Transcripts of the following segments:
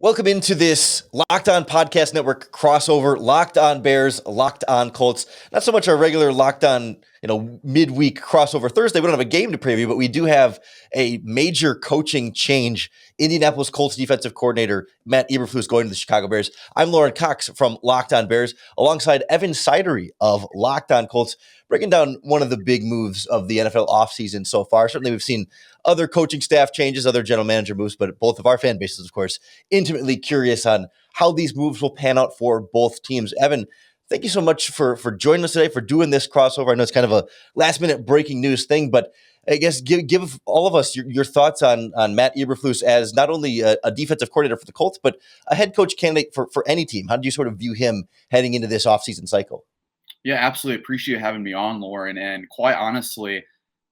Welcome into this Locked On Podcast Network crossover, Locked On Bears, Locked On Colts. Not so much our regular Locked On, midweek crossover Thursday. We don't have a game to preview, but we do have a major coaching change. Indianapolis Colts defensive coordinator Matt Eberflus going to the Chicago Bears. I'm Lorin Cox from Locked On Bears, alongside Evan Sidery of Locked On Colts, breaking down one of the big moves of the NFL offseason so far. Certainly we've seen other coaching staff changes, other general manager moves, but both of our fan bases, of course, intimately curious on how these moves will pan out for both teams. Evan, thank you so much for joining us today, for doing this crossover. I know it's kind of a last-minute breaking news thing, but I guess give all of us your thoughts on Matt Eberflus as not only a defensive coordinator for the Colts, but a head coach candidate for any team. How do you sort of view him heading into this offseason cycle? Yeah, absolutely. Appreciate having me on, Lauren. And quite honestly,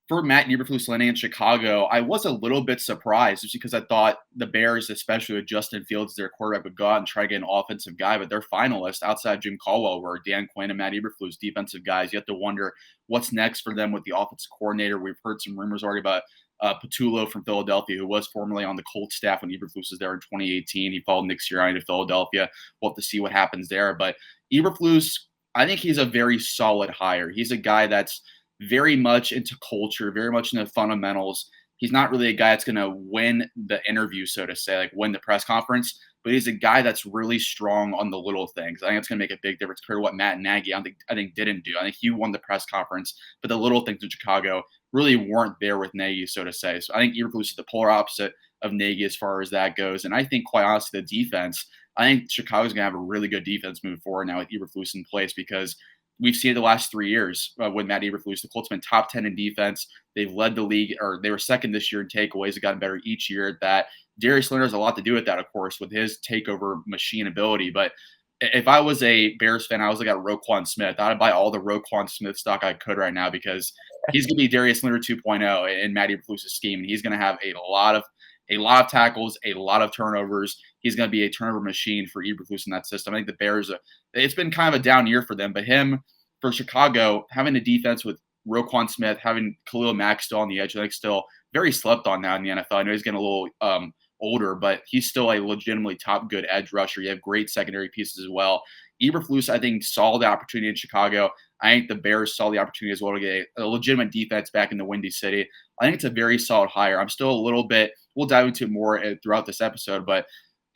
for Matt Eberflus landing in Chicago, I was a little bit surprised just because I thought the Bears, especially with Justin Fields, their quarterback, would go out and try to get an offensive guy, but they're finalists outside Jim Caldwell were Dan Quinn and Matt Eberflus, defensive guys. You have to wonder what's next for them with the offensive coordinator. We've heard some rumors already about Patullo from Philadelphia, who was formerly on the Colts staff when Eberflus was there in 2018. He followed Nick Sirianni to Philadelphia. We'll have to see what happens there. But Eberflus, I think he's a very solid hire. He's a guy that's very much into culture, very much into fundamentals. He's not really a guy that's going to win the interview, so to say, like win the press conference, but he's a guy that's really strong on the little things. I think it's going to make a big difference compared to what Matt Nagy, I think didn't do. I think he won the press conference, but the little things in Chicago really weren't there with Nagy, so to say. So I think Eberflus is the polar opposite of Nagy as far as that goes. And I think, quite honestly, the defense, I think Chicago's going to have a really good defense moving forward now with Eberflus in place because we've seen it the last 3 years with Matt Eberflus. The Colts have been top 10 in defense. They've led the league, or they were second this year in takeaways. They've gotten better each year at that. Darius Leonard has a lot to do with that, of course, with his takeover machine ability. But if I was a Bears fan, I was like at Roquan Smith. I'd buy all the Roquan Smith stock I could right now because he's going to be Darius Leonard 2.0 in Matt Eberflus' scheme. And he's going to have a lot of tackles, a lot of turnovers. He's going to be a turnover machine for Eberflus in that system. I think the Bears, it's been kind of a down year for them, but him for Chicago, having a defense with Roquan Smith, having Khalil Mack still on the edge, I think still very slept on now in the NFL. I know he's getting a little older, but he's still a legitimately top good edge rusher. You have great secondary pieces as well. Eberflus, I think, saw the opportunity in Chicago. I think the Bears saw the opportunity as well to get a legitimate defense back in the Windy City. I think it's a very solid hire. I'm still a little bit, we'll dive into it more throughout this episode, but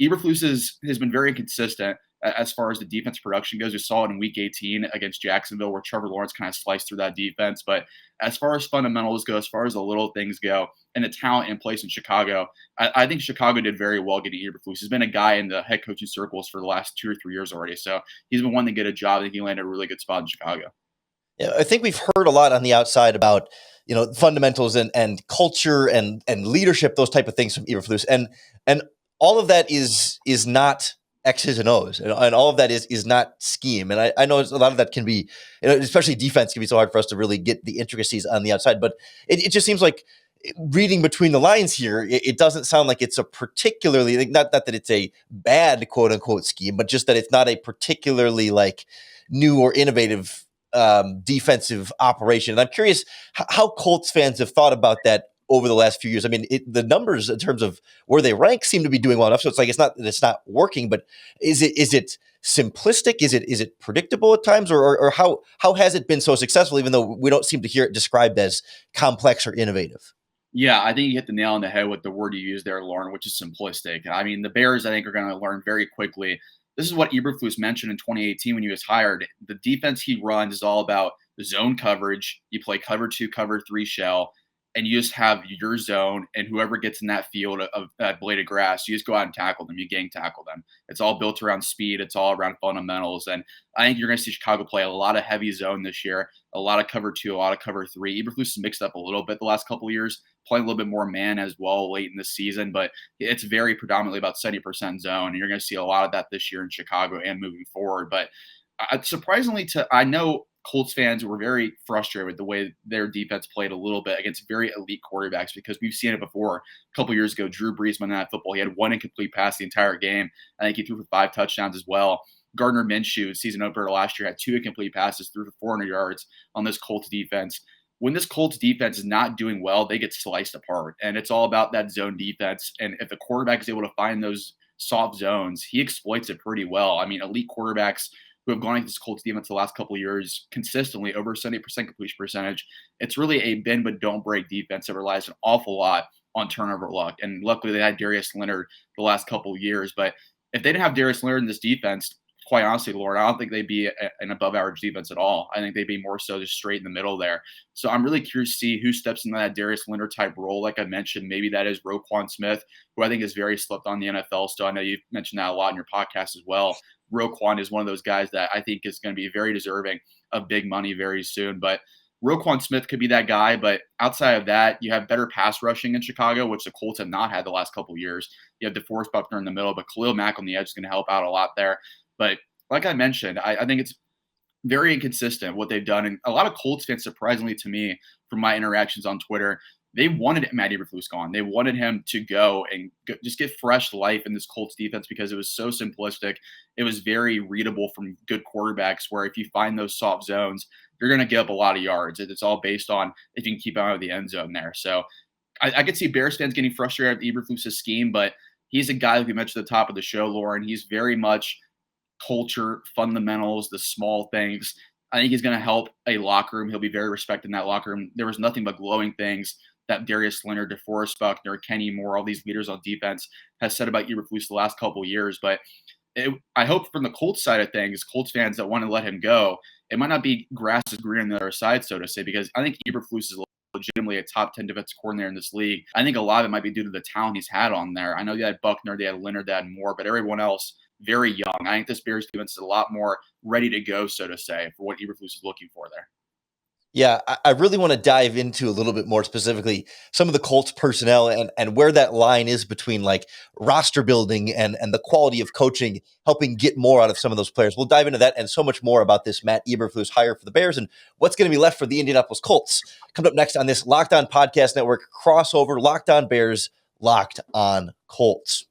Eberflus has been very consistent as far as the defense production goes. We saw it in Week 18 against Jacksonville where Trevor Lawrence kind of sliced through that defense. But as far as fundamentals go, as far as the little things go, and the talent in place in Chicago, I think Chicago did very well getting Eberflus. He's been a guy in the head coaching circles for the last 2 or 3 years already. So he's been one to get a job. I think he landed a really good spot in Chicago. Yeah, I think we've heard a lot on the outside about fundamentals and culture and leadership, those type of things from Eberflus, and all of that is not X's and O's, and all of that is not scheme. And I know a lot of that can be, especially defense, can be so hard for us to really get the intricacies on the outside. But it just seems like, reading between the lines here, it doesn't sound like it's a particularly, not that it's a bad quote unquote scheme, but just that it's not a particularly like new or innovative defensive operation. And I'm curious how Colts fans have thought about that over the last few years. I mean, the numbers in terms of where they rank seem to be doing well enough. So it's like it's not working. But is it simplistic? Is it predictable at times, or how has it been so successful? Even though we don't seem to hear it described as complex or innovative. Yeah, I think you hit the nail on the head with the word you used there, Lauren, which is simplistic. I mean, the Bears, I think, are going to learn very quickly. This is what Eberflus mentioned in 2018 when he was hired. The defense he runs is all about zone coverage. You play cover 2, cover 3 shell, and you just have your zone, and whoever gets in that field of that blade of grass, you just go out and tackle them. You gang tackle them. It's all built around speed. It's all around fundamentals. And I think you're going to see Chicago play a lot of heavy zone this year, a lot of cover 2, a lot of cover 3. Eberflus has mixed up a little bit the last couple of years, playing a little bit more man as well late in the season, but it's very predominantly about 70% zone. And you're going to see a lot of that this year in Chicago and moving forward. But surprisingly, I know Colts fans were very frustrated with the way their defense played a little bit against very elite quarterbacks because we've seen it before. A couple years ago, Drew Brees won that football. He had 1 incomplete pass the entire game. I think he threw for 5 touchdowns as well. Gardner Minshew, season opener last year, had 2 incomplete passes, threw for 400 yards on this Colts defense. When this Colts defense is not doing well, they get sliced apart. And it's all about that zone defense. And if the quarterback is able to find those soft zones, he exploits it pretty well. I mean, elite quarterbacks who have gone against Colts defense the last couple of years consistently over 70% completion percentage. It's really a bend but don't break defense that relies an awful lot on turnover luck. And luckily they had Darius Leonard the last couple of years. But if they didn't have Darius Leonard in this defense, quite honestly, Lauren, I don't think they'd be an above average defense at all. I think they'd be more so just straight in the middle there. So I'm really curious to see who steps into that Darius Leonard type role. Like I mentioned, maybe that is Roquan Smith, who I think is very slept on the NFL. So I know you've mentioned that a lot in your podcast as well. Roquan is one of those guys that I think is going to be very deserving of big money very soon. But Roquan Smith could be that guy, but outside of that, you have better pass rushing in Chicago, which the Colts have not had the last couple of years. You have DeForest Buckner in the middle, but Khalil Mack on the edge is going to help out a lot there. But like I mentioned, I think it's very inconsistent what they've done. And a lot of Colts fans, surprisingly to me, from my interactions on Twitter, they wanted Matt Eberflus gone. They wanted him to go and just get fresh life in this Colts defense because it was so simplistic. It was very readable from good quarterbacks where if you find those soft zones, you're going to give up a lot of yards. It's all based on if you can keep out of the end zone there. So I could see Bears fans getting frustrated at Eberflus' scheme, but he's a guy, like we mentioned at the top of the show, Lauren. He's very much culture, fundamentals, the small things. I think he's going to help a locker room. He'll be very respected in that locker room. There was nothing but glowing things that Darius Leonard, DeForest Buckner, Kenny Moore, all these leaders on defense has said about Eberflus the last couple of years. But I hope from the Colts side of things, Colts fans that want to let him go, it might not be grass is green on the other side, so to say, because I think Eberflus is legitimately a top 10 defensive coordinator in this league. I think a lot of it might be due to the talent he's had on there. I know they had Buckner, they had Leonard, they had Moore, but everyone else very young. I think this Bears defense is a lot more ready to go, so to say, for what Eberflus is looking for there. Yeah, I really want to dive into a little bit more specifically some of the Colts personnel and where that line is between like roster building and the quality of coaching, helping get more out of some of those players. We'll dive into that and so much more about this Matt Eberflus hire for the Bears and what's going to be left for the Indianapolis Colts. Coming up next on this Locked On Podcast Network crossover, Locked On Bears, Locked On Colts.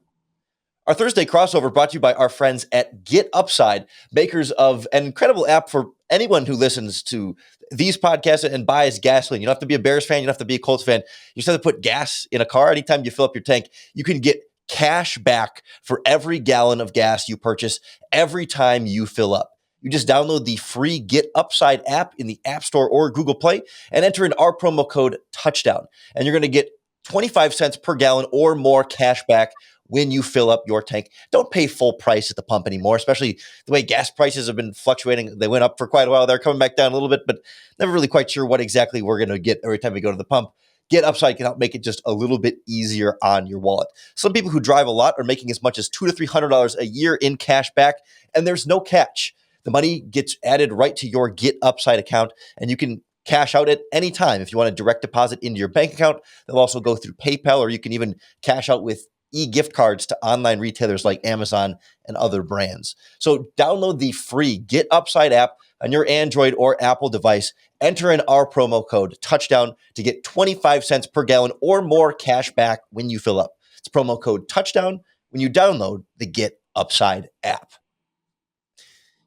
Our Thursday crossover brought to you by our friends at GetUpside, makers of an incredible app for anyone who listens to these podcasts and buys gasoline. You don't have to be a Bears fan. You don't have to be a Colts fan. You just have to put gas in a car. Anytime you fill up your tank, you can get cash back for every gallon of gas you purchase every time you fill up. You just download the free GetUpside app in the App Store or Google Play and enter in our promo code TOUCHDOWN. And you're going to get 25 cents per gallon or more cash back when you fill up your tank. Don't pay full price at the pump anymore, especially the way gas prices have been fluctuating. They went up for quite a while. They're coming back down a little bit, but never really quite sure what exactly we're going to get every time we go to the pump. GetUpside can help make it just a little bit easier on your wallet. Some people who drive a lot are making as much as $200 to $300 a year in cash back, and there's no catch. The money gets added right to your GetUpside account, and you can cash out at any time. If you want to direct deposit into your bank account, they'll also go through PayPal, or you can even cash out with e-gift cards to online retailers like Amazon and other brands. So download the free GetUpside app on your Android or Apple device. Enter in our promo code TOUCHDOWN to get 25 cents per gallon or more cash back when you fill up. It's promo code TOUCHDOWN when you download the GetUpside app.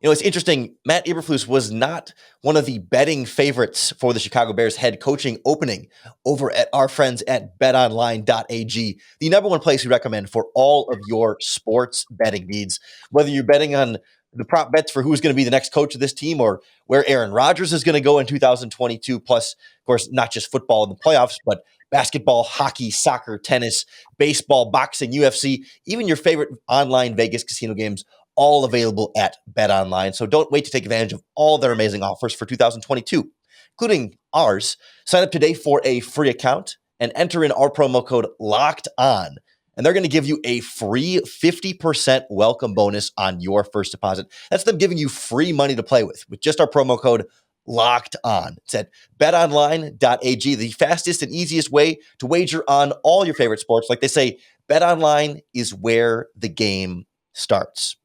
You know, it's interesting. Matt Eberflus was not one of the betting favorites for the Chicago Bears head coaching opening over at our friends at BetOnline.ag, the number one place we recommend for all of your sports betting needs. Whether you're betting on the prop bets for who's going to be the next coach of this team or where Aaron Rodgers is going to go in 2022, plus, of course, not just football in the playoffs, but basketball, hockey, soccer, tennis, baseball, boxing, UFC, even your favorite online Vegas casino games, all available at BetOnline. So don't wait to take advantage of all their amazing offers for 2022, including ours. Sign up today for a free account and enter in our promo code LOCKEDON. And they're going to give you a free 50% welcome bonus on your first deposit. That's them giving you free money to play with just our promo code Locked On. It's at betonline.ag, the fastest and easiest way to wager on all your favorite sports. Like they say, BetOnline is where the game starts.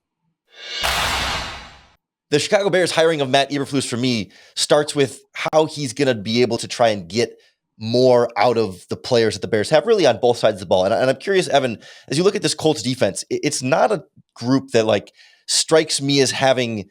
The Chicago Bears hiring of Matt Eberflus for me starts with how he's going to be able to try and get more out of the players that the Bears have, really on both sides of the ball. And I'm curious, Evan, as you look at this Colts defense, it's not a group that like strikes me as having,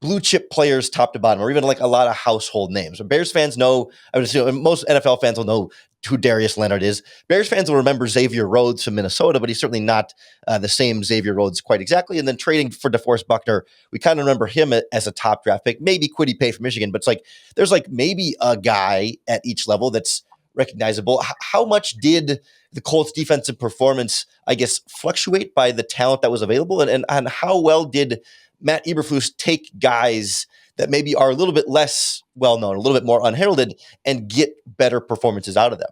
blue chip players top to bottom, or even like a lot of household names. Bears fans know, I would assume most NFL fans will know who Darius Leonard is. Bears fans will remember Xavier Rhodes from Minnesota, but he's certainly not the same Xavier Rhodes quite exactly. And then trading for DeForest Buckner, we kind of remember him as a top draft pick, maybe Kwity Paye from Michigan, but it's like there's like maybe a guy at each level that's recognizable. How much did the Colts defensive performance, I guess, fluctuate by the talent that was available? And how well did Matt Eberflus take guys that maybe are a little bit less well-known, a little bit more unheralded, and get better performances out of them?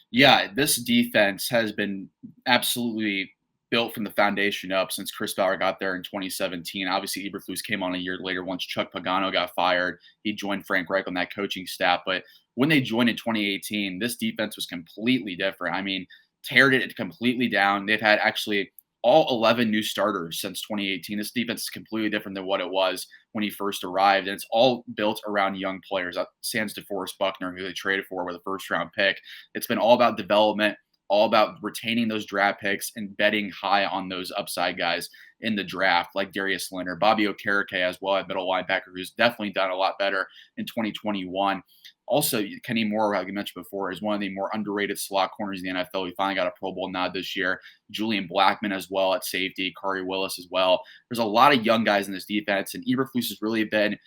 Yeah, this defense has been absolutely built from the foundation up since Chris Ballard got there in 2017. Obviously, Eberflus came on a year later once Chuck Pagano got fired. He joined Frank Reich on that coaching staff. But when they joined in 2018, this defense was completely different. I mean, teared it completely down. They've had actually all 11 new starters since 2018. This defense is completely different than what it was when he first arrived. And it's all built around young players. Sans DeForest Buckner, who they traded for with a first round pick. It's been all about development, all about retaining those draft picks and betting high on those upside guys in the draft, like Darius Leonard, Bobby Okereke as well at middle linebacker, who's definitely done a lot better in 2021. Also, Kenny Moore, like you mentioned before, is one of the more underrated slot corners in the NFL. He finally got a Pro Bowl nod this year. Julian Blackmon as well at safety, Kari Willis as well. There's a lot of young guys in this defense, and Eberflus has really been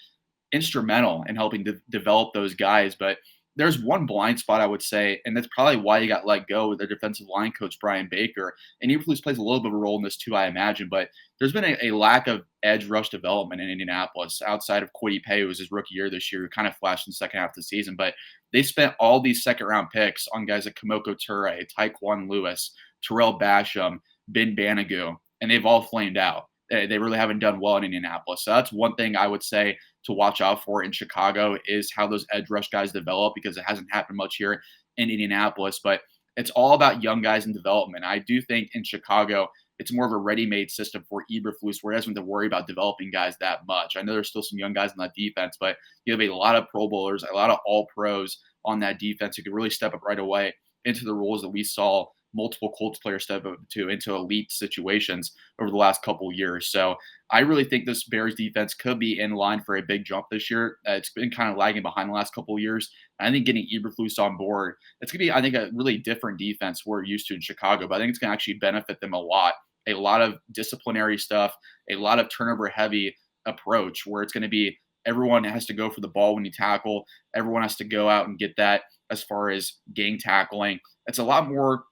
instrumental in helping to develop those guys. But there's one blind spot, I would say, and that's probably why he got let go with their defensive line coach, Brian Baker. And Eberflus plays a little bit of a role in this too, I imagine. But there's been a lack of edge rush development in Indianapolis outside of Kwity Paye, who was his rookie year this year, who kind of flashed in the second half of the season. But they spent all these second-round picks on guys like Kamoko Toure, Tyquan Lewis, Terrell Basham, Ben Banogu, and they've all flamed out. They really haven't done well in Indianapolis. So that's one thing I would say to watch out for in Chicago is how those edge rush guys develop, because it hasn't happened much here in Indianapolis. But it's all about young guys in development. I do think in Chicago, it's more of a ready-made system for Eberflus, where he doesn't have to worry about developing guys that much. I know there's still some young guys on that defense, but you have a lot of Pro Bowlers, a lot of All-Pros on that defense who could really step up right away into the roles that we saw multiple Colts players step up to into elite situations over the last couple of years. So I really think this Bears defense could be in line for a big jump this year. It's been kind of lagging behind the last couple of years. I think getting Eberflus on board, it's going to be, I think, a really different defense we're used to in Chicago, but I think it's going to actually benefit them a lot. A lot of disciplinary stuff, a lot of turnover heavy approach where it's going to be everyone has to go for the ball when you tackle. Everyone has to go out and get that as far as gang tackling. It's a lot more.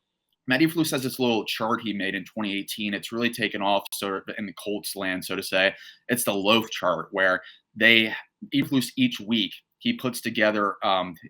Matt Eberflus has this little chart he made in 2018. It's really taken off sort of in the Colts land, so to say. It's the loaf chart where Eberflus each week, he puts together,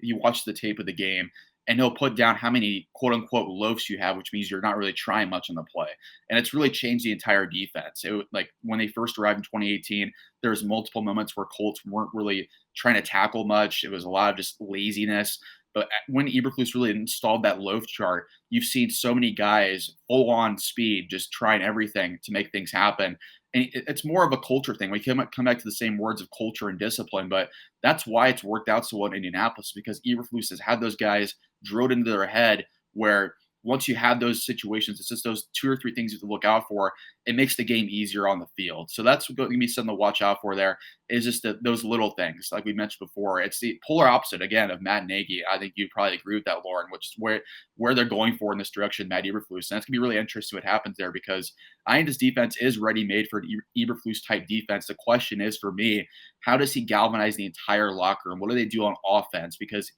he watches the tape of the game, and he'll put down how many quote unquote loafs you have, which means you're not really trying much on the play. And it's really changed the entire defense. Like when they first arrived in 2018, there was multiple moments where Colts weren't really trying to tackle much. It was a lot of just laziness. But when Eberflus really installed that loaf chart, you've seen so many guys full on speed, just trying everything to make things happen. And it's more of a culture thing. We come back to the same words of culture and discipline, but that's why it's worked out so well in Indianapolis, because Eberflus has had those guys drilled into their head where once you have those situations, it's just those two or three things you have to look out for. It makes the game easier on the field. So that's going to be something to watch out for there, is just those little things. Like we mentioned before, it's the polar opposite, again, of Matt Nagy. I think you probably agree with that, Lorin, which is where they're going for in this direction, Matt Eberflus. And that's going to be really interesting what happens there, because I think this defense is ready-made for an Eberflus-type defense. The question is, for me, how does he galvanize the entire locker room? What do they do on offense? Because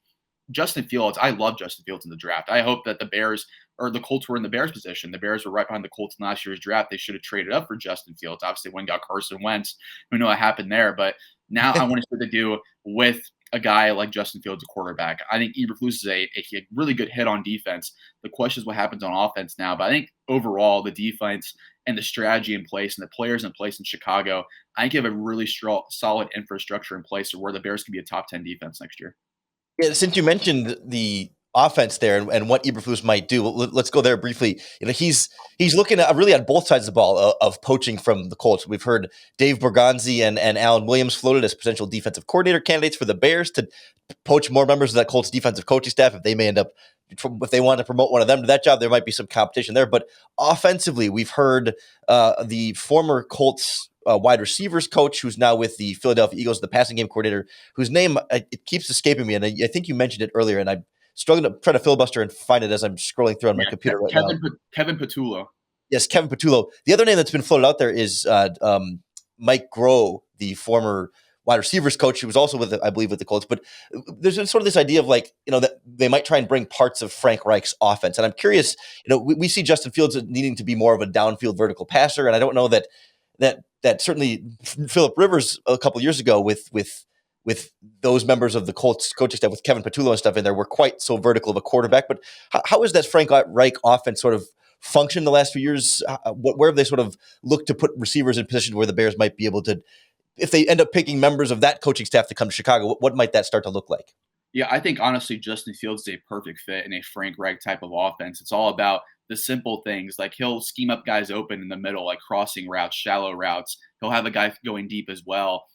Justin Fields, I love Justin Fields in the draft. I hope that the Bears or the Colts were in the Bears position. The Bears were right behind the Colts in last year's draft. They should have traded up for Justin Fields. Obviously, when got Carson Wentz, we know what happened there. But now I want to see what they do with a guy like Justin Fields, a quarterback. I think Eberflus is a really good hit on defense. The question is what happens on offense now. But I think overall, the defense and the strategy in place and the players in place in Chicago, I think you have a really solid infrastructure in place where the Bears can be a top 10 defense next year. Yeah, since you mentioned the offense there and what Eberflus might do. Let's go there briefly. He's looking at really on both sides of the ball of poaching from the Colts. We've heard Dave Borgonzi and Alan Williams floated as potential defensive coordinator candidates for the Bears to poach more members of that Colts defensive coaching staff. If they want to promote one of them to that job, there might be some competition there. But offensively, we've heard the former Colts wide receivers coach, who's now with the Philadelphia Eagles, the passing game coordinator, whose name it keeps escaping me, and I think you mentioned it earlier, and I'm struggling to try to filibuster and find it as I'm scrolling through on my computer right now. Kevin Patullo. Yes, Kevin Patullo. The other name that's been floated out there is Mike Groh, the former wide receivers coach, who was also I believe with the Colts. But there's sort of this idea of that they might try and bring parts of Frank Reich's offense. And I'm curious, we see Justin Fields needing to be more of a downfield vertical passer, and I don't know that certainly Phillip Rivers a couple years ago with those members of the Colts coaching staff with Kevin Patullo and stuff in there were quite so vertical of a quarterback. But how is that Frank Reich offense sort of functioned the last few years? Where have they sort of looked to put receivers in positions where the Bears might be able to, if they end up picking members of that coaching staff to come to Chicago, what might that start to look like? Yeah, I think honestly, Justin Fields is a perfect fit in a Frank Reich type of offense. It's all about the simple things. Like he'll scheme up guys open in the middle, like crossing routes, shallow routes. He'll have a guy going deep as well.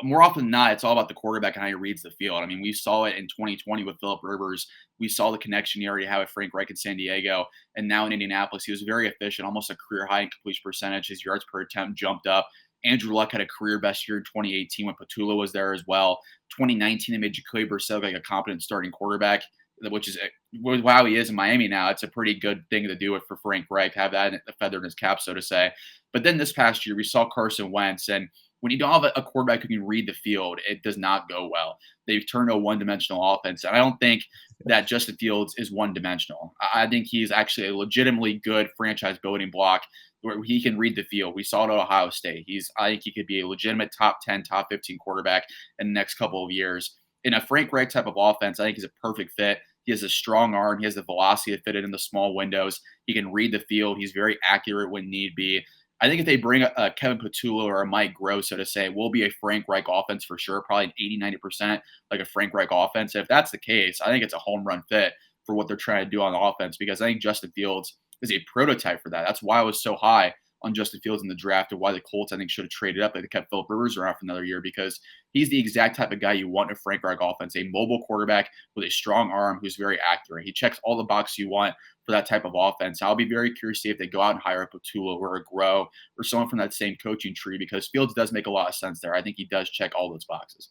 More often than not, it's all about the quarterback and how he reads the field. I mean, we saw it in 2020 with Phillip Rivers. We saw the connection he already had with Frank Reich in San Diego. And now in Indianapolis, he was very efficient, almost a career high in completion percentage. His yards per attempt jumped up. Andrew Luck had a career best year in 2018 when Patullo was there as well. 2019, they made Jacoby Brissett look like a competent starting quarterback, which is wow, he is in Miami now. It's a pretty good thing to do it for Frank Reich, have that a feather in his cap, so to say. But then this past year, we saw Carson Wentz, and when you don't have a quarterback who can read the field, it does not go well. They've turned to a one-dimensional offense, and I don't think that Justin Fields is one-dimensional. I think he's actually a legitimately good franchise building block where he can read the field. We saw it at Ohio State. I think he could be a legitimate top 10, top 15 quarterback in the next couple of years. In a Frank Reich type of offense, I think he's a perfect fit. He has a strong arm. He has the velocity to fit it in the small windows. He can read the field. He's very accurate when need be. I think if they bring a Kevin Patullo or a Mike Groh, so to say, it will be a Frank Reich offense for sure, probably an 80-90% like a Frank Reich offense. If that's the case, I think it's a home run fit for what they're trying to do on the offense, because I think Justin Fields is a prototype for that. That's why I was so high on Justin Fields in the draft, and why the Colts, I think, should have traded up. They kept Phillip Rivers around for another year, because he's the exact type of guy you want in a Frank Reich offense, a mobile quarterback with a strong arm who's very accurate. He checks all the boxes you want for that type of offense. I'll be very curious to see if they go out and hire a Patullo or a Groh or someone from that same coaching tree, because Fields does make a lot of sense there. I think he does check all those boxes.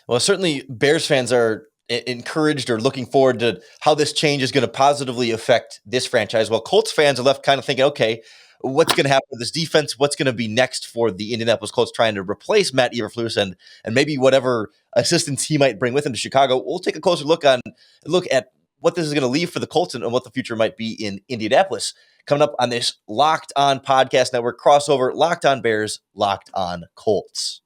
Well, certainly Bears fans are encouraged or looking forward to how this change is going to positively affect this franchise. Well, Colts fans are left kind of thinking, okay, what's going to happen with this defense? What's going to be next for the Indianapolis Colts trying to replace Matt Eberflus and maybe whatever assistance he might bring with him to Chicago? We'll take a closer look at what this is going to leave for the Colts and what the future might be in Indianapolis. Coming up on this Locked On Podcast Network crossover, Locked On Bears, Locked On Colts.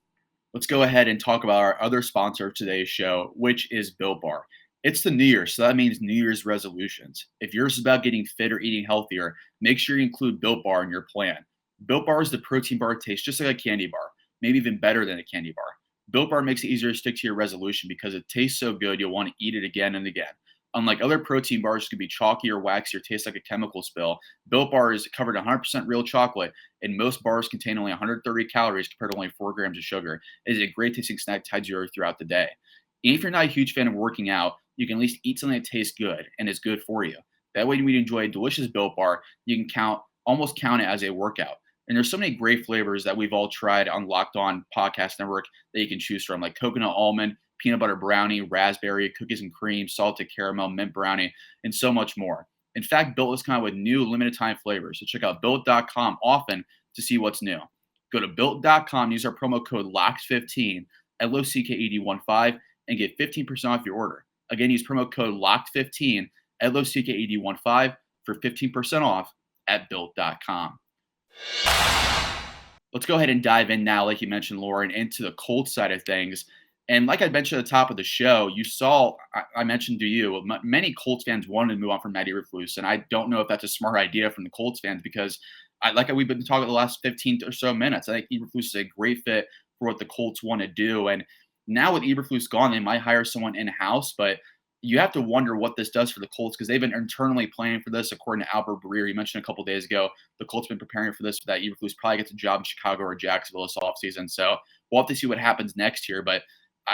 Let's go ahead and talk about our other sponsor of today's show, which is Billbar. It's the New Year, so that means New Year's resolutions. If yours is about getting fit or eating healthier, make sure you include Built Bar in your plan. Built Bar is the protein bar that tastes just like a candy bar, maybe even better than a candy bar. Built Bar makes it easier to stick to your resolution because it tastes so good you'll want to eat it again and again. Unlike other protein bars that could be chalky or waxy or taste like a chemical spill, Built Bar is covered in 100% real chocolate, and most bars contain only 130 calories compared to only 4 grams of sugar. It is a great tasting snack tied to you throughout the day. And if you're not a huge fan of working out, you can at least eat something that tastes good and is good for you. That way, when you enjoy a delicious Built Bar, you can almost count it as a workout. And there's so many great flavors that we've all tried on Locked On Podcast Network that you can choose from, like coconut almond, peanut butter brownie, raspberry, cookies and cream, salted caramel, mint brownie, and so much more. In fact, Built is coming with new limited time flavors. So check out Built.com often to see what's new. Go to Built.com, use our promo code LOCKED15, LOCKED15, and get 15% off your order. Again, use promo code LOCKED15, LOCKED15 for 15% off at Built.com. Let's go ahead and dive in now, like you mentioned, Lorin, into the Colts side of things. And like I mentioned at the top of the show, you saw, I mentioned to you, many Colts fans wanted to move on from Matt Eberflus. And I don't know if that's a smart idea from the Colts fans, because we've been talking the last 15 or so minutes, I think Eberflus is a great fit for what the Colts want to do. And now with Eberflus gone, they might hire someone in-house, but you have to wonder what this does for the Colts because they've been internally planning for this. According to Albert Breer, you mentioned a couple days ago, the Colts have been preparing for this. For that Eberflus probably gets a job in Chicago or Jacksonville this offseason. So we'll have to see what happens next year. But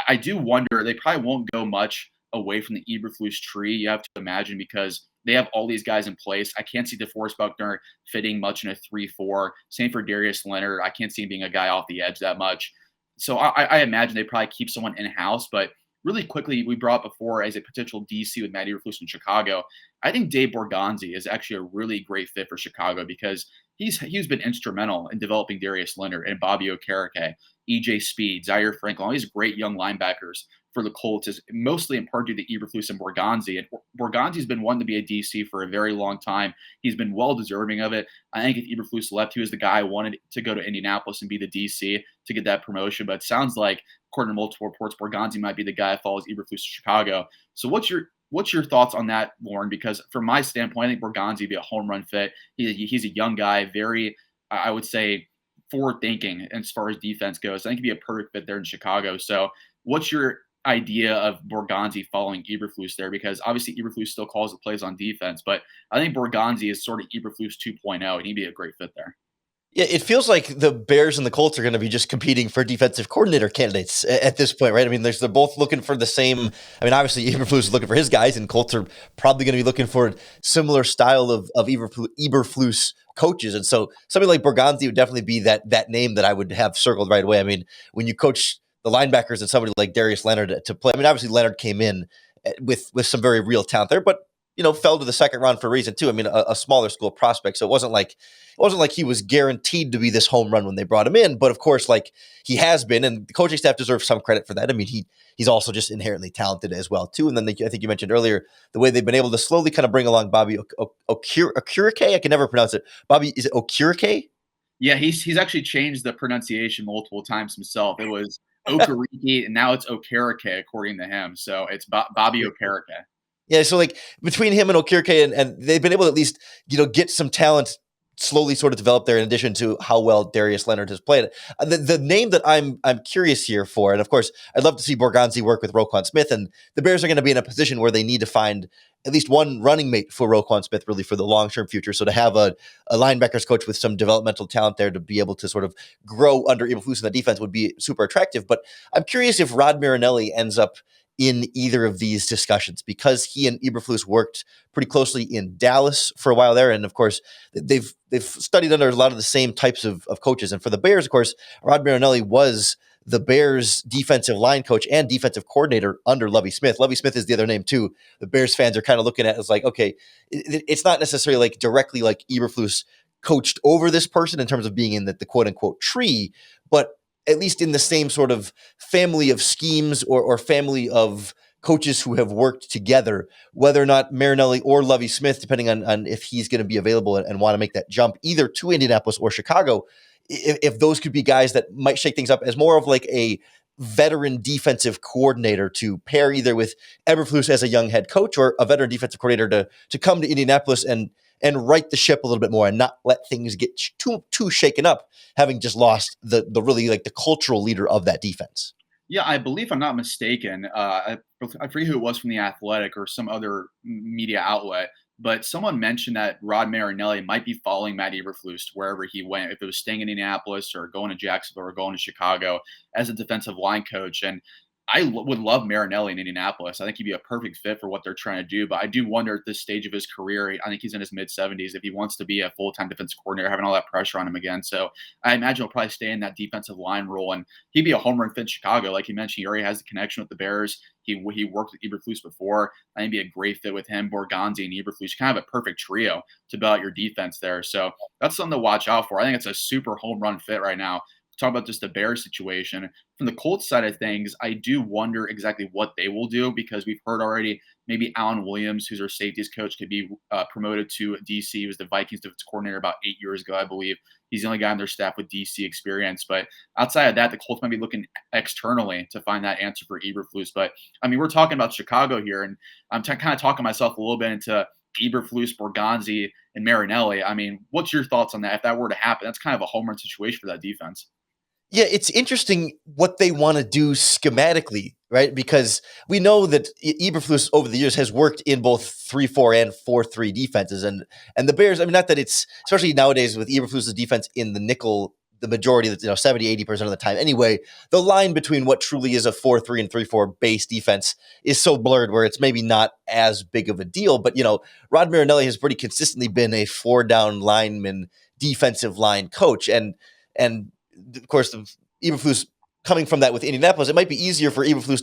I do wonder they probably won't go much away from the Eberflus tree. You have to imagine because they have all these guys in place. I can't see DeForest Buckner fitting much in a 3-4. Same for Darius Leonard. I can't see him being a guy off the edge that much. So I imagine they probably keep someone in house, but really quickly, we brought up before as a potential DC with Matt Eberflus in Chicago. I think Dave Borgonzi is actually a really great fit for Chicago because he's been instrumental in developing Darius Leonard and Bobby Okereke, EJ Speed, Zaire Franklin, all these great young linebackers for the Colts is mostly in part due to Eberflus and Borgonzi. And Borgonzi's been wanting to be a DC for a very long time. He's been well deserving of it. I think if Eberflus left, he was the guy I wanted to go to Indianapolis and be the DC to get that promotion. But it sounds like, according to multiple reports, Borgonzi might be the guy that follows Eberflus to Chicago. So what's your thoughts on that, Lorin? Because from my standpoint, I think Borgonzi would be a home run fit. He's a young guy, very, I would say, forward thinking as far as defense goes. I think he'd be a perfect fit there in Chicago. So what's your idea of Borgonzi following Eberflus there? Because obviously Eberflus still calls the plays on defense, but I think Borgonzi is sort of Eberflus 2.0, and he'd be a great fit there. Yeah, it feels like the Bears and the Colts are going to be just competing for defensive coordinator candidates at this point, right? I mean, they're both looking for the same. I mean, obviously, Eberflus is looking for his guys, and Colts are probably going to be looking for similar style of Eberflus coaches. And so somebody like Borgonzi would definitely be that name that I would have circled right away. I mean, when you coach the linebackers and somebody like Darius Leonard to play, I mean, obviously Leonard came in with some very real talent there, but fell to the second round for a reason too. I mean, a smaller school prospect, so it wasn't like he was guaranteed to be this home run when they brought him in. But of course, like he has been, and the coaching staff deserves some credit for that. I mean, he's also just inherently talented as well too. And then I think you mentioned earlier the way they've been able to slowly kind of bring along Bobby Okereke. I can never pronounce it. Bobby, is it Okereke? Yeah, he's actually changed the pronunciation multiple times himself. It was Okereke, and now it's Okereke according to him. So it's Bobby Okereke. Yeah, so like between him and Okereke, and they've been able to at least get some talent slowly sort of develop there. In addition to how well Darius Leonard has played, the name that I'm curious here for, and of course I'd love to see Borgonzi work with Roquan Smith, and the Bears are going to be in a position where they need to find at least one running mate for Roquan Smith, really for the long term future. So to have a linebackers coach with some developmental talent there to be able to sort of grow under Eberflus in the defense would be super attractive. But I'm curious if Rod Marinelli ends up in either of these discussions, because he and Eberflus worked pretty closely in Dallas for a while there. And of course, they've studied under a lot of the same types of coaches. And for the Bears, of course, Rod Marinelli was the Bears defensive line coach and defensive coordinator under Lovie Smith. Lovie Smith is the other name too. The Bears fans are kind of looking at it as like, okay, it's not necessarily like directly like Eberflus coached over this person in terms of being in the quote unquote tree, but at least in the same sort of family of schemes or family of coaches who have worked together, whether or not Marinelli or Lovie Smith, depending on if he's going to be available and want to make that jump either to Indianapolis or Chicago, if those could be guys that might shake things up as more of like a veteran defensive coordinator to pair either with Eberflus as a young head coach or a veteran defensive coordinator to come to Indianapolis and right the ship a little bit more and not let things get too shaken up, having just lost the really like the cultural leader of that defense. Yeah, I believe I'm not mistaken. I forget who it was from the Athletic or some other media outlet, but someone mentioned that Rod Marinelli might be following Matt Eberflus wherever he went, if it was staying in Indianapolis or going to Jacksonville or going to Chicago as a defensive line coach. And would love Marinelli in Indianapolis. I think he'd be a perfect fit for what they're trying to do. But I do wonder at this stage of his career, I think he's in his mid-70s, if he wants to be a full-time defensive coordinator, having all that pressure on him again. So I imagine he'll probably stay in that defensive line role. And he'd be a home run fit in Chicago. Like you mentioned, he already has the connection with the Bears. He worked with Eberflus before. I think it'd be a great fit with him, Borgonzi, and Eberflus. Kind of a perfect trio to build out your defense there. So that's something to watch out for. I think it's a super home run fit right now. Talk about just the Bears situation. From the Colts side of things, I do wonder exactly what they will do, because we've heard already maybe Alan Williams, who's our safeties coach, could be promoted to DC. He was the Vikings defense coordinator about 8 years ago, I believe. He's the only guy on their staff with DC experience. But outside of that, the Colts might be looking externally to find that answer for Eberflus. But, I mean, we're talking about Chicago here, and I'm kind of talking myself a little bit into Eberflus, Borgonzi, and Marinelli. I mean, what's your thoughts on that? If that were to happen, that's kind of a home run situation for that defense. Yeah, it's interesting what they want to do schematically, right? Because we know that Eberflus over the years has worked in both 3-4 and 4-3 defenses, and the Bears. I mean, not that it's especially nowadays with Eberflus's defense in the nickel, the majority of 70-80% of the time. Anyway, the line between what truly is a 4-3 and 3-4 base defense is so blurred where it's maybe not as big of a deal. But Rod Marinelli has pretty consistently been a 4-down lineman defensive line coach, and of course the Eberflus coming from that with Indianapolis, it might be easier for Eberflus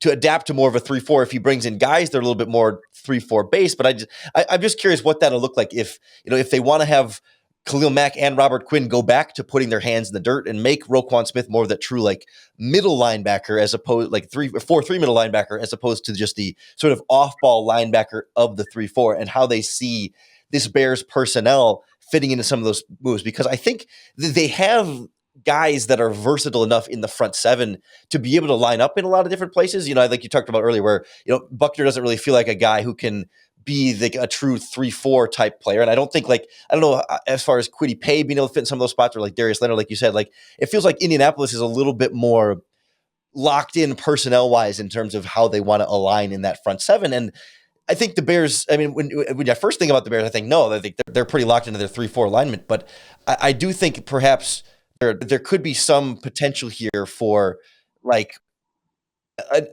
to adapt to more of a 3-4 if he brings in guys that are a little bit more 3-4 base. But I'm just curious what that'll look like if they want to have Khalil Mack and Robert Quinn go back to putting their hands in the dirt and make Roquan Smith more of that true like middle linebacker as opposed like 4-3 middle linebacker as opposed to just the sort of off ball linebacker of the 3-4, and how they see this Bears personnel fitting into some of those moves, because I think they have guys that are versatile enough in the front seven to be able to line up in a lot of different places. Like you talked about earlier, where Buckner doesn't really feel like a guy who can be a true 3-4 type player. And I don't think I don't know as far as Kwity Paye being able to fit in some of those spots, or like Darius Leonard, like you said, like it feels like Indianapolis is a little bit more locked in personnel wise in terms of how they want to align in that front seven. And I think the Bears, I mean, when I first think about the Bears, I think they're pretty locked into their 3-4 alignment, but I do think perhaps there could be some potential here for like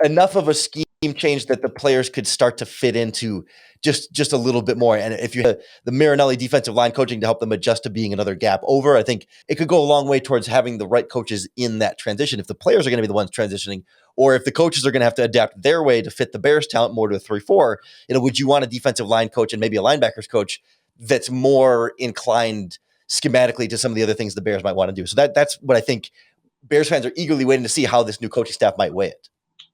enough of a scheme change that the players could start to fit into just a little bit more. And if you have the Marinelli defensive line coaching to help them adjust to being another gap over, I think it could go a long way towards having the right coaches in that transition. If the players are going to be the ones transitioning, or if the coaches are going to have to adapt their way to fit the Bears talent more to a 3-4, would you want a defensive line coach and maybe a linebackers coach that's more inclined schematically to some of the other things the Bears might want to do? So that's what I think Bears fans are eagerly waiting to see how this new coaching staff might weigh it.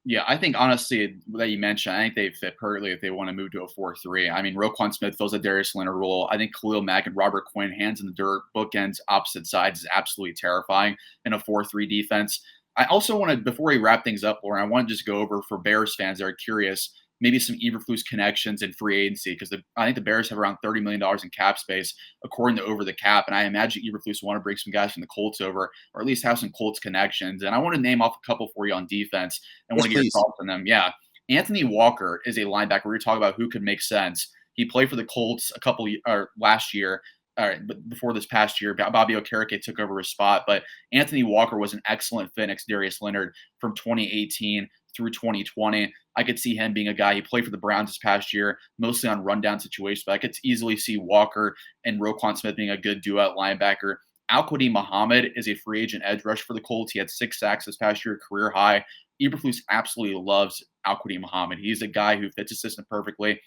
Yeah, I think honestly that you mentioned, I think they fit perfectly if they want to move to a 4-3. I mean, Roquan Smith fills a Darius Leonard role. I think Khalil Mack and Robert Quinn, hands in the dirt, bookends, opposite sides, is absolutely terrifying in a 4-3 defense. I also want to, before we wrap things up, Lorin, I want to just go over for Bears fans that are curious, maybe some Eberflus connections in free agency, because I think the Bears have around $30 million in cap space, according to Over the Cap. And I imagine Eberflus will want to bring some guys from the Colts over, or at least have some Colts connections. And I want to name off a couple for you on defense and want to get your thoughts on them. Yeah. Anthony Walker is a linebacker. We're talking about who could make sense. He played for the Colts last year. But before this past year, Bobby Okereke took over his spot. But Anthony Walker was an excellent fit next to Darius Leonard from 2018 through 2020. I could see him being a guy. He played for the Browns this past year, mostly on rundown situations, but I could easily see Walker and Roquan Smith being a good duo at linebacker. Al-Quadin Muhammad is a free agent edge rush for the Colts. He had 6 sacks this past year, career high. Eberflus absolutely loves Al-Quadin Muhammad. He's a guy who fits his system perfectly.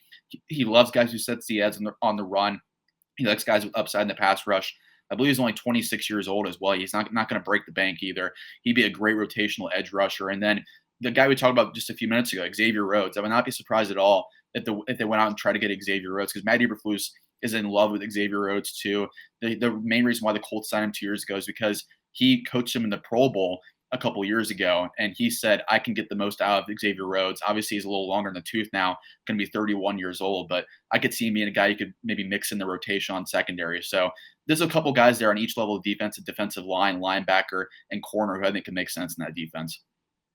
He loves guys who sets the edge on the run. He likes guys with upside in the pass rush. I believe he's only 26 years old as well. He's not going to break the bank either. He'd be a great rotational edge rusher. And then the guy we talked about just a few minutes ago, Xavier Rhodes. I would not be surprised at all if they went out and tried to get Xavier Rhodes, because Matt Eberflus is in love with Xavier Rhodes too. The main reason why the Colts signed him 2 years ago is because he coached him in the Pro Bowl a couple years ago, and he said, I can get the most out of Xavier Rhodes. Obviously, he's a little longer in the tooth now, going to be 31 years old, but I could see him being a guy you could maybe mix in the rotation on secondary. So there's a couple guys there on each level of defense, defensive line, linebacker, and corner, who I think can make sense in that defense.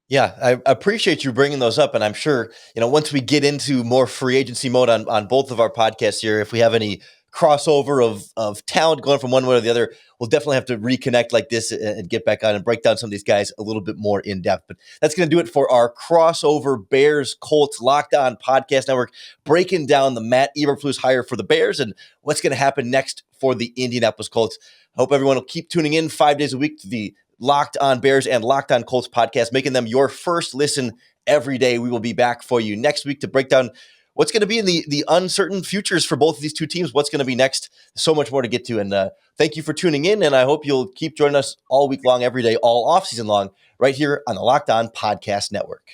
Yeah, I appreciate you bringing those up. And I'm sure, once we get into more free agency mode on both of our podcasts here, if we have any crossover of talent going from one way to the other, we'll definitely have to reconnect like this and get back on and break down some of these guys a little bit more in depth. But that's going to do it for our crossover Bears Colts Locked On Podcast Network, breaking down the Matt Eberflus hire for the Bears and what's going to happen next for the Indianapolis Colts. I hope everyone will keep tuning in 5 days a week to the Locked On Bears and Locked On Colts podcast, making them your first listen every day. We will be back for you next week to break down what's going to be in the uncertain futures for both of these two teams, what's going to be next. So much more to get to. And thank you for tuning in, and I hope you'll keep joining us all week long, every day, all offseason long, right here on the Locked On Podcast Network.